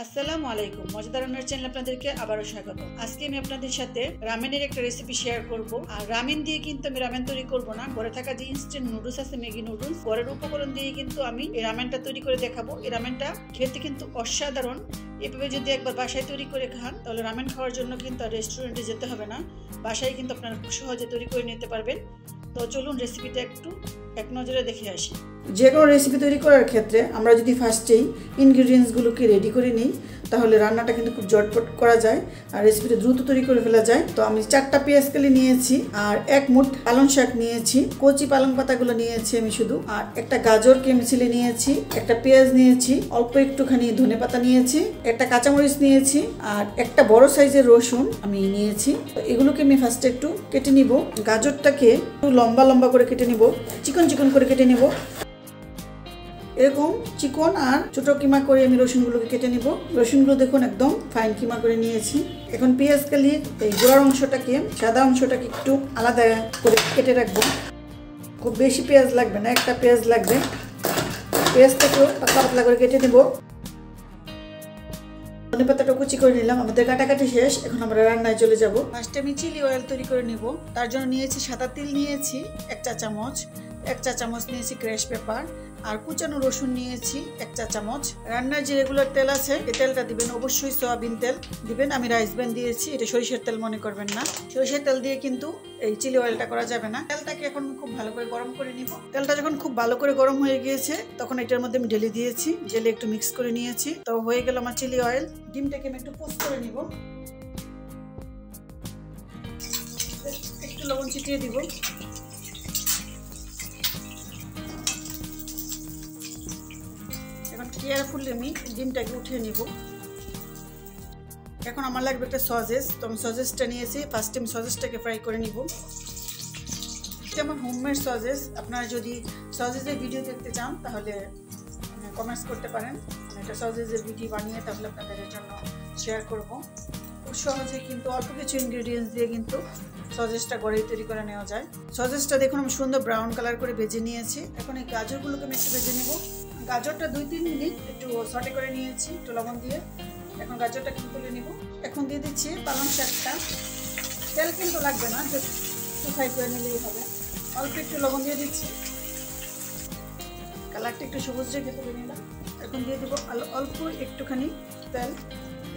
আসসালামু আলাইকুম, মজাদার রান্নার চ্যানেলে আপনাদেরকে আবারও স্বাগত। আজকে আমি আপনাদের সাথে রামেনের একটা রেসিপি শেয়ার করব। আর রামেন দিয়ে কিন্তু আমি রামেন তৈরি করব না, ঘরে থাকা যে ইনস্ট্যান্ট নুডলস আছে, ম্যাগি নুডলস, ঘরের উপকরণ দিয়ে কিন্তু আমি এই রামেনটা তৈরি করে দেখাবো। এই রামেনটা খেতে কিন্তু অসাধারণ। এভাবে যদি একবার বাসায় তৈরি করে খান তাহলে রামেন খাওয়ার জন্য কিন্তু আর রেস্টুরেন্টে যেতে হবে না, বাসায় কিন্তু আপনারা খুব সহজে তৈরি করে নিতে পারবেন। তো চলুন রেসিপিটা একটু এক নজরে দেখে আসি। যে কোনো রেসিপি তৈরি করার ক্ষেত্রে আমরা যদি ফার্স্টেই ইনগ্রিডিয়েন্টসগুলোকে রেডি করে নিই তাহলে রান্নাটা কিন্তু খুব ঝটপট করা যায় আর রেসিপিটা দ্রুত তৈরি করে ফেলা যায়। তো আমি 4টা পেঁয়াজ কেটে নিয়েছি আর 1 মুঠ পালং শাক নিয়েছি, কচি পালং পাতাগুলো নিয়েছি আমি শুধু, আর একটা গাজরকে আমি ছিলে নিয়েছি, একটা পেঁয়াজ নিয়েছি, অল্প একটুখানি ধনেপাতা নিয়েছি, একটা কাঁচামরিচ নিয়েছি আর একটা বড় সাইজের রসুন আমি নিয়েছি। তো এগুলোকে আমি ফার্স্টে একটু কেটে নিব। গাজরটাকে একটু লম্বা লম্বা করে কেটে নিব, চিকন চিকন করে কেটে নিব। এরকম চিকন আর ছোট কিমা করে আমি রসুনগুলোকে কেটে নিব। রসুনগুলো দেখুন একদম ফাইন কিমা করে নিয়েছি। এখন পেঁয়াজ কালি এই গোড়ার অংশটাকে, সাদা অংশটাকে একটু আলাদা করে কেটে রাখবো। খুব বেশি পেঁয়াজ লাগবে না, একটা পেঁয়াজ লাগবে। পেঁয়াজটাকেও পাতলা পাতলা করে কেটে নেব। ধনেপাতাটা কুচি করে নিলাম। আমাদের কাটাকাটি শেষ, এখন আমরা রান্নায় চলে যাব। ফার্স্টে আমি চিলি অয়েল তৈরি করে নিব। তার জন্য নিয়েছি সাদা তিল, নিয়েছি 1 চা চামচ, 1 চা চামচ নিয়েছি ক্র্যাশ পেপার, আর কুচানো রসুন নিয়েছি 1 চা চামচ। রান্নার যে রেগুলার তেল আছে এই তেলটা দিবেন, অবশ্যই সয়াবিন তেল দিবেন। আমি রাইস ব্র্যান্ড দিয়েছি, এটা সরিষার তেল মনে করবেন না। সরিষার তেল দিয়ে কিন্তু এই চিলি অয়েলটা করা যাবে না। তেলটাকে এখন খুব ভালো করে গরম করে নিব। তেলটা যখন খুব ভালো করে গরম হয়ে গিয়েছে তখন এটার মধ্যে আমি ঢেলে দিয়েছি, ঢেলে একটু মিক্স করে নিয়েছি। তো হয়ে গেল আমার চিলি অয়েল। ডিমটাকে আমি একটু পোস্ট করে নিব, একটু লবণ ছিটিয়ে দিব। এখন কেয়ারফুলি আমি ডিমটাকে উঠিয়ে নিব। এখন আমার লাগবে একটা সসেস। তো আমি সসেসটা নিয়েছি। ফার্স্টে আমি সসেসটাকে ফ্রাই করে নিব। যেমন হোমমেড সসেস, আপনারা যদি সসেসের ভিডিও দেখতে চান তাহলে কমেন্টস করতে পারেন। এটা সসেসের ভিডিও বানিয়ে তাহলে আপনাদের জন্য শেয়ার করব। খুব সহজে কিন্তু অল্প কিছু ইনগ্রিডিয়েন্টস দিয়ে কিন্তু সসেসটা ঘরেই তৈরি করে নেওয়া যায়। সসেসটা দেখুন আমি সুন্দর ব্রাউন কালার করে ভেজে নিয়েছি। এখন এই গাজরগুলোকে আমি একটু ভেজে নেব। গাজরটা 2-3 মিনিট একটু সটে করে নিয়েছি একটু লবণ দিয়ে। এখন গাজরটা কিন্তু তুলে নিব। এখন দিয়ে দিচ্ছি পালং শাকটা। তেল কিন্তু লাগবে না, জাস্ট একটু ফ্রাই করে নিলেই হবে। অল্প একটু লবণ দিয়ে দিচ্ছি, কালারটা একটু সবুজ রেখে তুলে নিলাম। এখন দিয়ে দেবো অল্প একটুখানি তেল।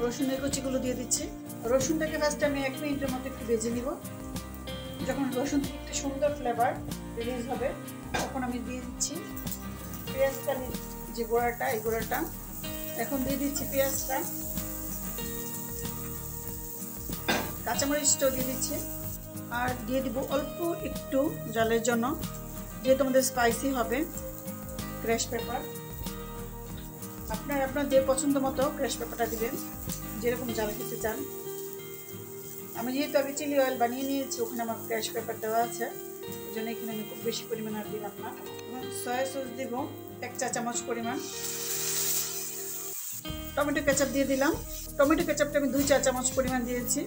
রসুনের কুচিগুলো দিয়ে দিচ্ছি। রসুনটাকে ফার্স্টে আমি 1 মিনিটের মতো একটু ভেজে নিব। যখন রসুন থেকে একটা সুন্দর ফ্লেভার রিলিজ হবে তখন আমি দিয়ে দিচ্ছি পেঁয়াজ কালির যে গোড়াটা, এই গোড়াটা। এখন দিয়ে দিচ্ছি পেঁয়াজটা, কাঁচামরিচটাও দিয়ে দিচ্ছি, আর দিয়ে দিব অল্প একটু জালের জন্য, যেহেতু আমাদের স্পাইসি হবে, ক্র্যাশ পেপার। আপনাদের পছন্দ মতো ক্র্যাশ পেপারটা দিবেন, যেরকম জাল খেতে চান। আমি যেহেতু আগে চিলি অয়েল বানিয়ে নিয়েছি, ওখানে আমার ক্র্যাশ পেপার দেওয়া আছে, এই জন্য এখানে আমি খুব বেশি পরিমাণ আর দিলাম না। সয়া সস দিব 1 চা চামচ পরিমাণ। টমেটো কেচাপ দিয়ে দিলাম। টমেটো কেচাপটা আমি 2 চা চামচ পরিমাণ দিয়েছি।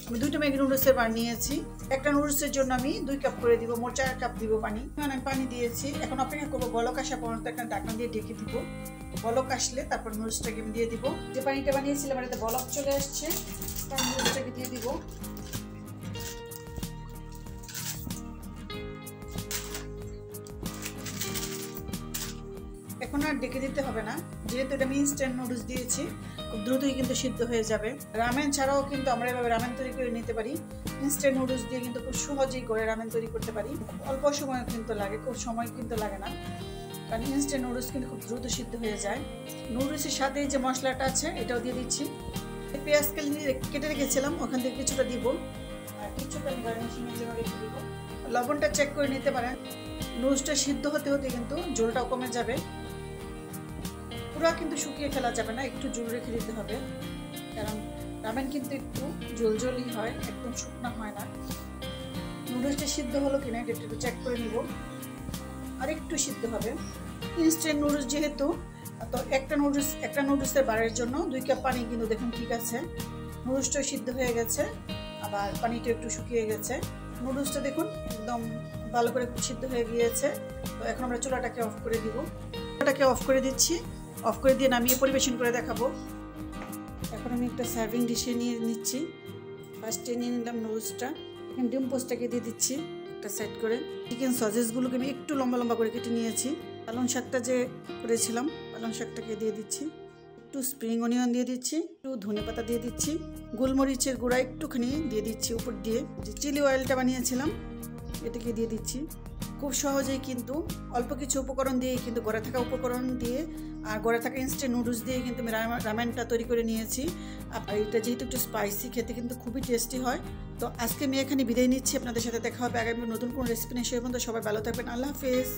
আমি 2টা ম্যাগি নুডলসের বার নিয়েছি। একটা নুডলসের জন্য আমি 2 কাপ করে দিব, মোট 4 কাপ দিব পানি। আমি পানি দিয়েছি। এখন অপেক্ষা করবো বলক আসা পর্যন্ত। একটা ঢাকনা দিয়ে ঢেকে দিব। বলক আসলে তারপর নুডলসটাকে আমি দিয়ে দিব। যে পানিটা বানিয়েছিলাম এটাতে বলক চলে আসছে, তার নুডলসটাকে দিয়ে দিব। এখন আর ডেকে দিতে হবে না, যেহেতু এটা আমি ইনস্ট্যান্ট নুডলস দিয়েছি, খুব দ্রুতই কিন্তু সিদ্ধ হয়ে যাবে। রামেন ছাড়াও কিন্তু আমরা এভাবে রামেন তৈরি করে নিতে পারি। ইনস্ট্যান্ট নুডলস দিয়ে কিন্তু খুব সহজেই ঘরে রামেন তৈরি করতে পারি। অল্প সময় কিন্তু লাগে, খুব সময় কিন্তু লাগে না, কারণ ইনস্ট্যান্ট নুডলস কিন্তু খুব দ্রুত সিদ্ধ হয়ে যায়। নুডলসের সাথে যে মশলাটা আছে এটাও দিয়ে দিচ্ছি। পেঁয়াজ কেটে রেখেছিলাম, ওখান থেকে কিছুটা দিব, আর কিছুটা আমি গার্নিশিংয়ের জন্য রেখে দিব। লবণটা চেক করে নিতে পারেন। নুডলসটা সিদ্ধ হতে হতে কিন্তু ঝোলটাও কমে যাবে। পুরো কিন্তু শুকিয়ে ফেলা যাবে না, একটু জল রেখে দিতে হবে, কারণ রামেন কিন্তু একটু ঝোলঝোলই হয়, একদম শুকনো হয় না। নুডলসটা সিদ্ধ হলো কিনা এটা একটু চেক করে নিব। আর একটু সিদ্ধ হবে। ইনস্ট্যান্ট নুডলস যেহেতু, তো একটা নুডলসের বারের জন্য 2 কাপ পানি কিন্তু দেখুন ঠিক আছে। নুডলসটাও সিদ্ধ হয়ে গেছে, আবার পানিটা একটু শুকিয়ে গেছে। নুডলসটা দেখুন একদম ভালো করে সিদ্ধ হয়ে গিয়েছে। তো এখন আমরা চুলাটাকে অফ করে দিব। চুলাটাকে অফ করে দিচ্ছি। অফ করে দিয়ে নামিয়ে পরিবেশন করে দেখাবো। এখন আমি একটা সার্ভিং ডিশে নিয়ে নিচ্ছি। ফার্স্টে নিয়ে নিলাম নুডলসটা, এখানে ডিম পোস্টটাকে দিয়ে দিচ্ছি একটা সেট করে। চিকেন সসেসগুলোকে আমি একটু লম্বা লম্বা করে কেটে নিয়েছি। পালং শাকটা যে করেছিলাম পালং শাকটাকে দিয়ে দিচ্ছি, একটু স্প্রিং অনিয়ন দিয়ে দিচ্ছি, একটু ধনেপাতা দিয়ে দিচ্ছি, গোলমরিচের গুঁড়া একটুখানি দিয়ে দিচ্ছি উপর দিয়ে। যে চিলি অয়েলটা বানিয়েছিলাম এটাকে দিয়ে দিচ্ছি। খুব সহজেই কিন্তু অল্প কিছু উপকরণ দিয়ে কিন্তু ঘরে থাকা উপকরণ দিয়ে আর ঘরে থাকা ইনস্ট্যান্ট নুডলস দিয়ে কিন্তু আমি রামেনটা তৈরি করে নিয়েছি। আর এটা যেহেতু একটু স্পাইসি, খেতে কিন্তু খুবই টেস্টি হয়। তো আজকে আমি এখানে বিদায় নিচ্ছি, আপনাদের সাথে দেখা হবে আগামী নতুন কোনো রেসিপি নিয়ে। সে পর্যন্ত সবাই ভালো থাকবেন, আল্লাহ হাফেজ।